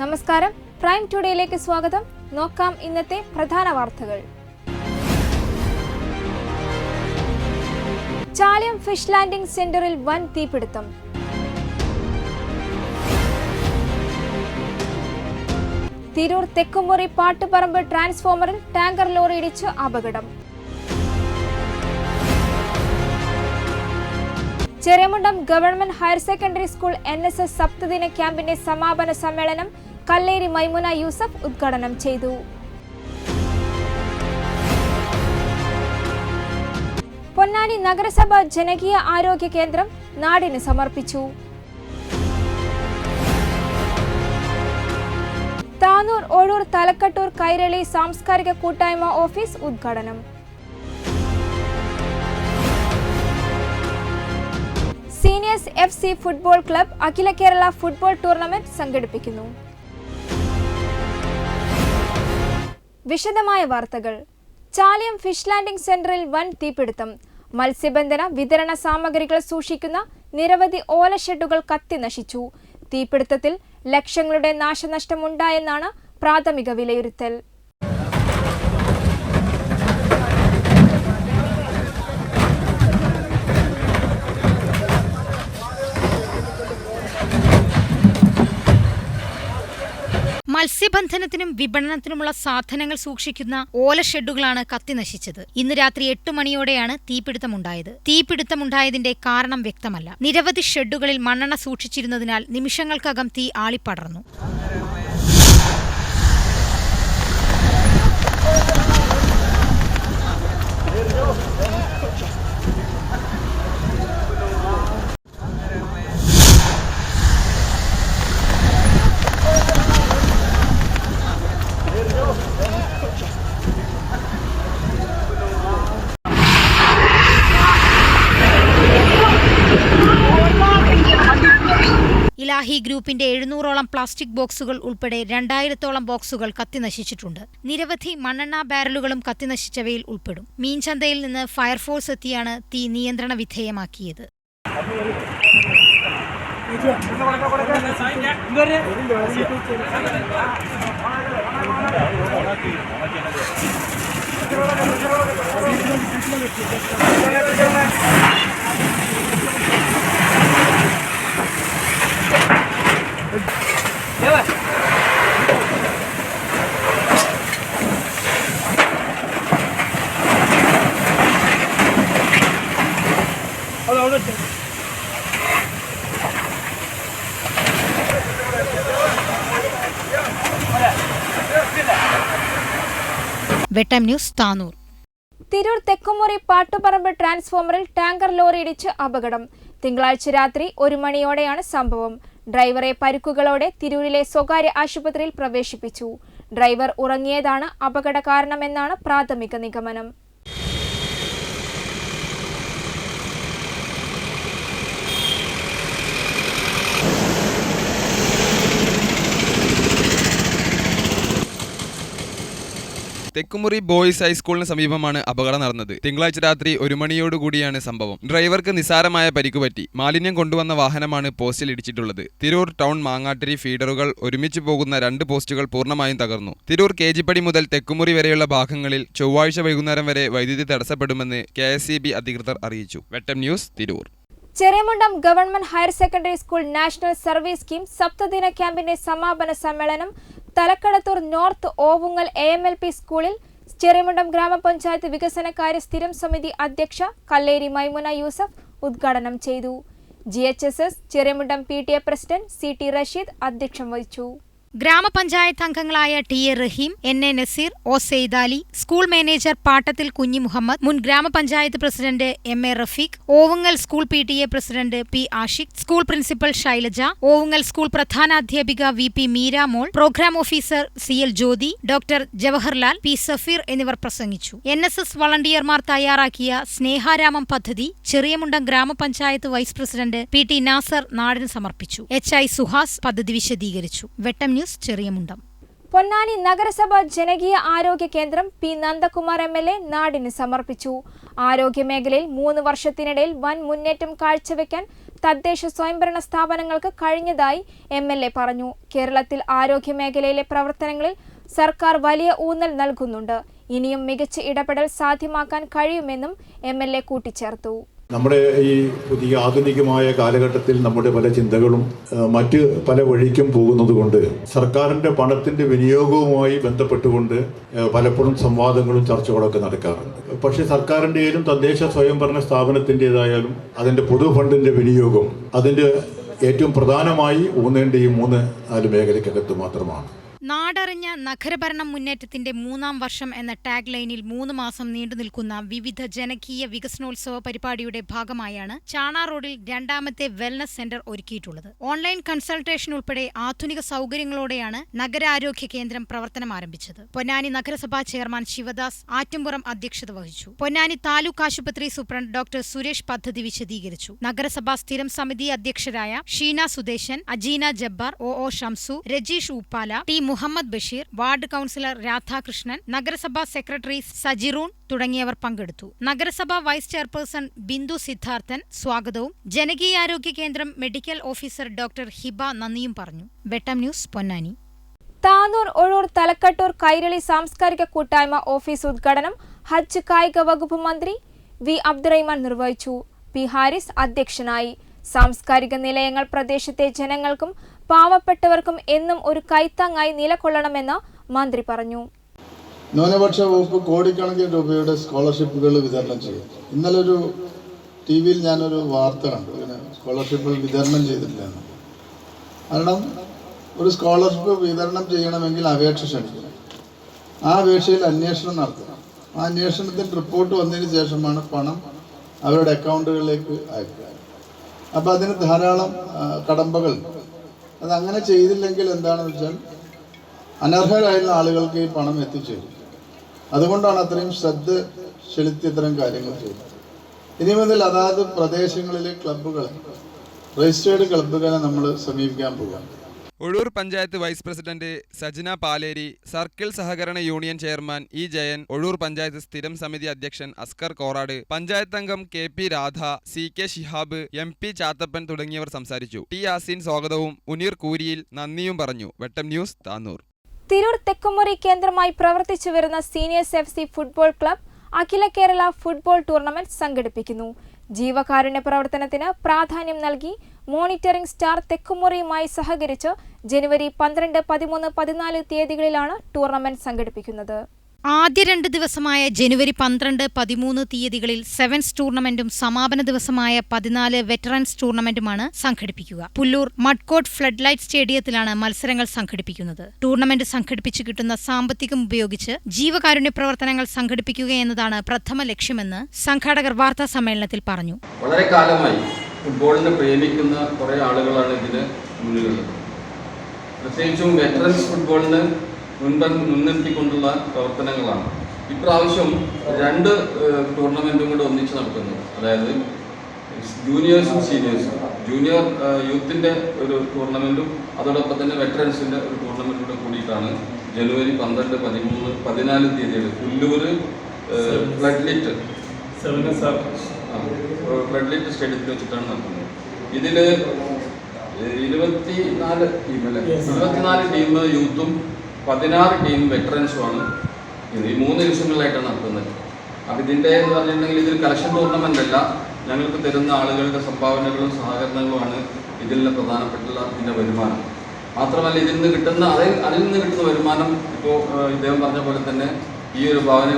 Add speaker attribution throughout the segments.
Speaker 1: നമസ്കാരം, പ്രൈം ടുഡേയിലേക്ക് സ്വാഗതം. നോക്കാം ഇന്നത്തെ പ്രധാന വാർത്തകൾ. ചാലിയം ഫിഷ് ലാൻഡിംഗ് സെന്ററിൽ വൻ തീപിടുത്തം. തിരൂർ തെക്കുമുറി പാട്ടുപറമ്പ് ട്രാൻസ്ഫോമറിൽ ടാങ്കർ ലോറി ഇടിച്ച് അപകടം. Cheriyamundam government higher secondary school NSS സപ്തദിന ക്യാമ്പിന്റെ സമാപന സമ്മേളനം കല്ലേരി മൈമുന യൂസഫ് ഉദ്ഘാടനം ചെയ്തു. പൊന്നാനി നഗരസഭ ജനകീയ ആരോഗ്യ കേന്ദ്രം നാടിന് സമർപ്പിച്ചു. താനൂർ ഒഴൂർ തലക്കട്ടൂർ കൈരളി സാംസ്കാരിക കൂട്ടായ്മ ഓഫീസ് ഉദ്ഘാടനം. സീനിയേഴ്സ് FC ഫുട്ബോൾ ക്ലബ് അഖില കേരള ഫുട്ബോൾ ടൂർണമെന്റ് സംഘടിപ്പിക്കുന്നു. വിശദമായ വാർത്തകൾ. ചാലിയം ഫിഷ് ലാൻഡിംഗ് സെന്ററിൽ വൻ തീപിടുത്തം. മത്സ്യബന്ധന വിതരണ സാമഗ്രികൾ സൂക്ഷിക്കുന്ന നിരവധി ഓല ഷെഡുകൾ കത്തി നശിച്ചു. തീപിടുത്തത്തിൽ ലക്ഷങ്ങളുടെ നാശനഷ്ടമുണ്ടായെന്നാണ് പ്രാഥമിക വിലയിരുത്തൽ.
Speaker 2: മത്സ്യബന്ധനത്തിനും വിപണനത്തിനുമുള്ള സാധനങ്ങൾ സൂക്ഷിക്കുന്ന ഓല ഷെഡുകളാണ് കത്തിനശിച്ചത്. ഇന്ന് രാത്രി 8 മണിയോടെയാണ് തീപിടുത്തമുണ്ടായത്. തീപിടുത്തമുണ്ടായതിന്റെ കാരണം വ്യക്തമല്ല. നിരവധി ഷെഡുകളിൽ മണ്ണെണ്ണ സൂക്ഷിച്ചിരുന്നതിനാൽ നിമിഷങ്ങൾക്കകം തീ ആളിപ്പടർന്നു. ഇലാഹി ഗ്രൂപ്പിന്റെ 700ഓളം പ്ലാസ്റ്റിക് ബോക്സുകൾ ഉൾപ്പെടെ 2000ഓളം ബോക്സുകൾ കത്തിനശിച്ചിട്ടുണ്ട്. നിരവധി മണ്ണെണ്ണ ബാരലുകളും കത്തിനശിച്ചവയിൽ ഉൾപ്പെടും. മീൻചന്തയിൽ നിന്ന് ഫയർഫോഴ്സ് എത്തിയാണ് തീ നിയന്ത്രണ വിധേയമാക്കിയത്. വെട്ടം ന്യൂസ്, താനൂർ.
Speaker 1: തിരൂർ തെക്കുമുറി പാട്ടുപറമ്പ് ട്രാൻസ്ഫോമറിൽ ടാങ്കർ ലോറി ഇടിച്ച് അപകടം. തിങ്കളാഴ്ച രാത്രി 1 മണിയോടെയാണ് സംഭവം. ഡ്രൈവറെ പരിക്കുകളോടെ തിരൂരിലെ സ്വകാര്യ ആശുപത്രിയിൽ പ്രവേശിപ്പിച്ചു. ഡ്രൈവർ ഉറങ്ങിയതാണ് അപകട കാരണമെന്നാണ് പ്രാഥമിക നിഗമനം.
Speaker 3: തെക്കുമുറി ബോയ്സ് ഹൈസ്കൂളിന് സമീപമാണ് അപകടം നടന്നത്. തിങ്കളാഴ്ച രാത്രി 1 മണിയോടുകൂടിയാണ് സംഭവം. ഡ്രൈവർക്ക് നിസാരമായ പരിക്കുപറ്റി. മാലിന്യം കൊണ്ടുവന്ന വാഹനമാണ് പോസ്റ്റിൽ ഇടിച്ചിട്ടുള്ളത്. തിരൂർ ടൗൺ മാങ്ങാട്ടിരി ഫീഡറുകൾ ഒരുമിച്ച് പോകുന്ന 2 പോസ്റ്റുകൾ പൂർണ്ണമായും തകർന്നു. തിരൂർ കേജിപ്പടി മുതൽ തെക്കുമുറി വരെയുള്ള ഭാഗങ്ങളിൽ ചൊവ്വാഴ്ച വൈകുന്നേരം വരെ വൈദ്യുതി തടസ്സപ്പെടുമെന്ന് KSEB അധികൃതർ അറിയിച്ചു. Vettam news, Tirur.
Speaker 1: Cheriyamundam government higher secondary school national service scheme സപ്തദിന ക്യാമ്പിന്റെ സമാപന സമ്മേളനം തലക്കടത്തൂർ നോർത്ത് ഓവുങ്ങൽ AMLP സ്കൂളിൽ ചെറിയമുണ്ടം ഗ്രാമപഞ്ചായത്ത് വികസനകാര്യ സ്ഥിരം സമിതി അധ്യക്ഷ കല്ലേരി മൈമുന യൂസഫ് ഉദ്ഘാടനം ചെയ്തു. GHSS Cheriyamundam PTA president CT Rasheed അധ്യക്ഷം വഹിച്ചു.
Speaker 2: ഗ്രാമപഞ്ചായത്ത് അംഗങ്ങളായ T A. Rahim, N A. Naseer, O. Saidali, school manager Pattathil Kunhi Muhammad, മുൻ ഗ്രാമപഞ്ചായത്ത് president M A. Rafeeq, Ovungal school PTA president P. Ashiq, school principal Shailaja, Ovungal school പ്രധാനാധ്യാപിക V P. Meeramol, programme officer C L. Jyothi, doctor Jawaharlal, P. Safeer എന്നിവർ പ്രസംഗിച്ചു. NSS വളണ്ടിയർമാർ തയ്യാറാക്കിയ സ്നേഹാരാമം പദ്ധതി ചെറിയമുണ്ടം ഗ്രാമപഞ്ചായത്ത് വൈസ് പ്രസിഡന്റ് പി.ടി. നാസർ നാടിന് സമർപ്പിച്ചു. H.I. സുഹാസ് പദ്ധതി വിശദീകരിച്ചു. വെട്ടം ന്യൂസ്, ചെറിയമുണ്ടം.
Speaker 1: പൊന്നാനി നഗരസഭ ജനകീയ ആരോഗ്യ കേന്ദ്രം പി. നന്ദകുമാർ MLA നാടിന് സമർപ്പിച്ചു. ആരോഗ്യ മേഖലയിൽ 3 വർഷത്തിനിടയിൽ വൻ മുന്നേറ്റം കാഴ്ചവെക്കാൻ തദ്ദേശ സ്വയംഭരണ സ്ഥാപനങ്ങൾക്ക് കഴിഞ്ഞതായി MLA പറഞ്ഞു. കേരളത്തിൽ ആരോഗ്യ മേഖലയിലെ പ്രവർത്തനങ്ങളിൽ സർക്കാർ വലിയ ഊന്നൽ നൽകുന്നുണ്ട്. ഇനിയും മികച്ച ഇടപെടൽ സാധ്യമാക്കാൻ കഴിയുമെന്നും MLA കൂട്ടിച്ചേർത്തു.
Speaker 4: നമ്മുടെ ഈ പുതിയ ആധുനികമായ കാലഘട്ടത്തിൽ നമ്മുടെ പല ചിന്തകളും മറ്റ് പല വഴിക്കും പോകുന്നത് കൊണ്ട് സർക്കാരിൻ്റെ പണത്തിൻ്റെ വിനിയോഗവുമായി ബന്ധപ്പെട്ടുകൊണ്ട് പലപ്പോഴും സംവാദങ്ങളും ചർച്ചകളൊക്കെ നടക്കാറുണ്ട്. പക്ഷേ സർക്കാരിൻ്റെയും തദ്ദേശ സ്വയംഭരണ സ്ഥാപനത്തിൻ്റെതായാലും അതിൻ്റെ പൊതു ഫണ്ടിൻ്റെ വിനിയോഗം അതിൻ്റെ ഏറ്റവും പ്രധാനമായി ഊന്നേണ്ട ഈ 3-4 മേഖലയ്ക്കകത്ത് മാത്രമാണ്.
Speaker 2: നാടറിഞ്ഞ നഗരഭരണം മുന്നേറ്റത്തിന്റെ 3-ാം വർഷം എന്ന ടാഗ് ലൈനിൽ 3 മാസം നീണ്ടുനിൽക്കുന്ന വിവിധ ജനകീയ വികസനോത്സവ പരിപാടിയുടെ ഭാഗമായാണ് ചാണ റോഡിൽ 2ാമത്തെ വെൽനസ് സെന്റർ ഒരുക്കിയിട്ടുള്ളത്. ഓൺലൈൻ കൺസൾട്ടേഷൻ ഉൾപ്പെടെ ആധുനിക സൗകര്യങ്ങളോടെയാണ് നഗരാരോഗ്യ കേന്ദ്രം പ്രവർത്തനം ആരംഭിച്ചത്. പൊന്നാനി നഗരസഭാ ചെയർമാൻ ശിവദാസ് ആറ്റുംപുറം അധ്യക്ഷത വഹിച്ചു. പൊന്നാനി താലൂക്ക് ആശുപത്രി സൂപ്രണ്ട് ഡോക്ടർ സുരേഷ് പദ്ധതി വിശദീകരിച്ചു. നഗരസഭാ സ്ഥിരം സമിതി അധ്യക്ഷരായ Sheena Sudesan, Ajeena Jabbar, O. Shamsu, Rajeesh Uppala, T. Muhammad Basheer, ward councillor Radhakrishnan, നഗരസഭാ സെക്രട്ടറി സജിറൂൺ തുടങ്ങിയവർ പങ്കെടുത്തു. നഗരസഭാ വൈസ് ചെയർപേഴ്സൺ ബിന്ദു സിദ്ധാർത്ഥൻ സ്വാഗതവും ജനകീയാരോഗ്യ കേന്ദ്രം മെഡിക്കൽ ഓഫീസർ ഡോക്ടർ ഹിബ നന്ദിയും പറഞ്ഞു. വെട്ടം ന്യൂസ്, പൊന്നാനി.
Speaker 1: താനൂർ, ഒഴൂർ, തലക്കട്ടൂർ കൈരളി സാംസ്കാരിക കൂട്ടായ്മ ഓഫീസ് ഉദ്ഘാടനം ഹജ്ജ് കായിക വകുപ്പ് മന്ത്രി വി. അബ്ദുറഹിമാൻ നിർവഹിച്ചു. പി. ഹാരിസ് അധ്യക്ഷനായി. സാംസ്കാരിക നിലയങ്ങൾ പ്രദേശത്തെ ജനങ്ങൾക്കും പാവപ്പെട്ടവർക്കും എന്നും ഒരു കൈത്താങ്ങായി നിലകൊള്ളണമെന്ന് മന്ത്രി പറഞ്ഞു.
Speaker 5: ന്യൂനപക്ഷ വകുപ്പ് കോടിക്കണക്കിന് രൂപയുടെ സ്കോളർഷിപ്പുകൾ വിതരണം ചെയ്യും. ഇന്നലെ ഒരു TV-യിൽ ഞാനൊരു വാർത്ത കണ്ടു, ഇങ്ങനെ സ്കോളർഷിപ്പുകൾ വിതരണം ചെയ്തിട്ടില്ലെന്ന്. കാരണം ഒരു സ്കോളർഷിപ്പ് വിതരണം ചെയ്യണമെങ്കിൽ അപേക്ഷ ക്ഷണിക്കണം. ആ അപേക്ഷയിൽ അന്വേഷണം നടത്തണം. ആ അന്വേഷണത്തിൽ റിപ്പോർട്ട് വന്നതിന് ശേഷമാണ് പണം അവരുടെ അക്കൗണ്ടുകളിലേക്ക് അയക്കുക. അപ്പോൾ അതിന് ധാരാളം കടമ്പകൾ. അതങ്ങനെ ചെയ്തില്ലെങ്കിൽ എന്താണെന്ന് വെച്ചാൽ അനർഹരായുള്ള ആളുകൾക്ക് ഈ പണം എത്തിച്ചേരും. അതുകൊണ്ടാണ് അത്രയും ശ്രദ്ധ ചെലുത്തി ഇത്തരം കാര്യങ്ങൾ ചെയ്യുന്നത്. ഇനി മുതൽ അതാത് പ്രദേശങ്ങളിലെ ക്ലബ്ബുകളെ, രജിസ്റ്റേർഡ് ക്ലബ്ബുകളെ നമ്മൾ സമീപിക്കാൻ പോകുകയാണ്.
Speaker 3: Ozhur panchayat vice president Sajna Paleri, circle സഹകരണ union chairman E. Jayan, Ozhur panchayat സ്ഥിരം സമിതി അധ്യക്ഷൻ അസ്കർ കോറാട്, പഞ്ചായത്ത് അംഗം KP Radha, CK Shihab, MP Chathappan തുടങ്ങിയവർ സംസാരിച്ചു. ടി. യാസീൻ സ്വാഗതവും മുനീർ കൂരിയിൽ നന്ദിയും പറഞ്ഞു. വെട്ടം ന്യൂസ്, താനൂർ.
Speaker 1: തിരൂർ തെക്കുമുറി കേന്ദ്രമായി പ്രവർത്തിച്ചു വരുന്ന സീനിയേഴ്സ് FC ഫുട്ബോൾ ക്ലബ് അഖില കേരള ഫുട്ബോൾ ടൂർണമെന്റ് സംഘടിപ്പിക്കുന്നു. ജീവകാരുണ്യ പ്രവർത്തനത്തിന് പ്രാധാന്യം നൽകി മോണിറ്ററിംഗ് സ്റ്റാർ തെക്കുമുറിയുമായി സഹകരിച്ച് ജനുവരി 12, 13, 14 തീയതികളിലാണ് ടൂർണമെന്റ് സംഘടിപ്പിക്കുന്നത്.
Speaker 2: ആദ്യ 2 ദിവസമായ ജനുവരി 12, 13 തീയതികളിൽ സെവൻസ് ടൂർണമെന്റും സമാപന ദിവസമായ 14 വെറ്ററൻസ് ടൂർണമെന്റുമാണ് സംഘടിപ്പിക്കുക. പുല്ലൂർ മഡ്കോട്ട് ഫ്ലഡ് ലൈറ്റ് സ്റ്റേഡിയത്തിലാണ് മത്സരങ്ങൾ സംഘടിപ്പിക്കുന്നത്. ടൂർണമെന്റ് സംഘടിപ്പിച്ചു കിട്ടുന്ന സാമ്പത്തികം ഉപയോഗിച്ച് ജീവകാരുണ്യ പ്രവർത്തനങ്ങൾ സംഘടിപ്പിക്കുക എന്നതാണ് പ്രഥമ ലക്ഷ്യമെന്ന് സംഘാടകർ വാർത്താ സമ്മേളനത്തിൽ പറഞ്ഞു.
Speaker 6: വളരെ കാലമായി ഫുട്ബോളിനെ പ്രേമിക്കുന്ന കുറേ ആളുകളാണ് ഇതിന് മുന്നിലുള്ളത്. പ്രത്യേകിച്ചും വെറ്ററൻസ് ഫുട്ബോളിന് മുൻനിർത്തിക്കൊണ്ടുള്ള പ്രവർത്തനങ്ങളാണ്. ഇപ്രാവശ്യം 2 ടൂർണമെൻറ്റും കൂടെ ഒന്നിച്ച് നടത്തുന്നത്. അതായത് ജൂനിയേഴ്സും സീനിയേഴ്സും. ജൂനിയർ യൂത്തിൻ്റെ ഒരു ടൂർണമെൻറ്റും അതോടൊപ്പം തന്നെ വെറ്ററൻസിൻ്റെ ഒരു ടൂർണമെൻറ്റും കൂടെ കൂടിയിട്ടാണ് ജനുവരി 12, 13, 14 തീയതികൾ പുല്ലൂർ ഫ്ലഡ് ലൈറ്റ് സ്റ്റേഡിയത്തിൽ വെച്ചിട്ടാണ് നടത്തുന്നത്. ഇതിൽ 24 ടീം യൂത്തും 16 ടീം വെറ്ററൻസുമാണ് ഇത്. ഈ 3 ദിവസങ്ങളിലായിട്ടാണ് നടത്തുന്നത്. അപ്പോൾ ഇതിൻ്റെ എന്ന് പറഞ്ഞിട്ടുണ്ടെങ്കിൽ ഇതൊരു കളക്ഷൻ ടൂർണമെൻ്റ് അല്ല. ഞങ്ങൾക്ക് തരുന്ന ആളുകളുടെ സംഭാവനകളും സഹകരണങ്ങളുമാണ് ഇതിലെ പ്രധാനപ്പെട്ടുള്ള ഇതിൻ്റെ വരുമാനം. മാത്രമല്ല അതിൽ നിന്ന് കിട്ടുന്ന വരുമാനം ഇപ്പോൾ ഇദ്ദേഹം പറഞ്ഞ പോലെ തന്നെ ഈ ഒരു ഭവന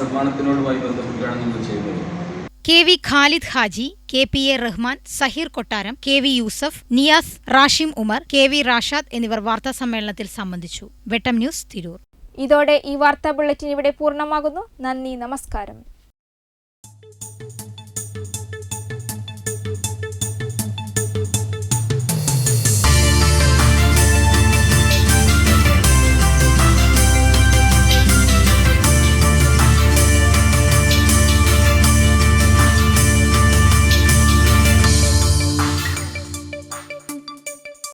Speaker 6: നിർമ്മാണത്തിനോടുമായി ബന്ധപ്പെട്ടാണ് നമ്മൾ ചെയ്യുന്നത്.
Speaker 2: KV ഖാലിദ് ഹാജി, KPA റഹ്മാൻ, സഹീർ കൊട്ടാരം, KV യൂസഫ്, നിയാസ്, റാഷിം ഉമർ, KV റാഷാദ് എന്നിവർ വാർത്താസമ്മേളനത്തിൽ സംബന്ധിച്ചു. വെട്ടം ന്യൂസ്, തിരൂർ.
Speaker 1: ഇതോടെ ഈ വാർത്താ ബുള്ളറ്റിൻ ഇവിടെ പൂർണ്ണമാകുന്നു. നന്ദി, നമസ്കാരം.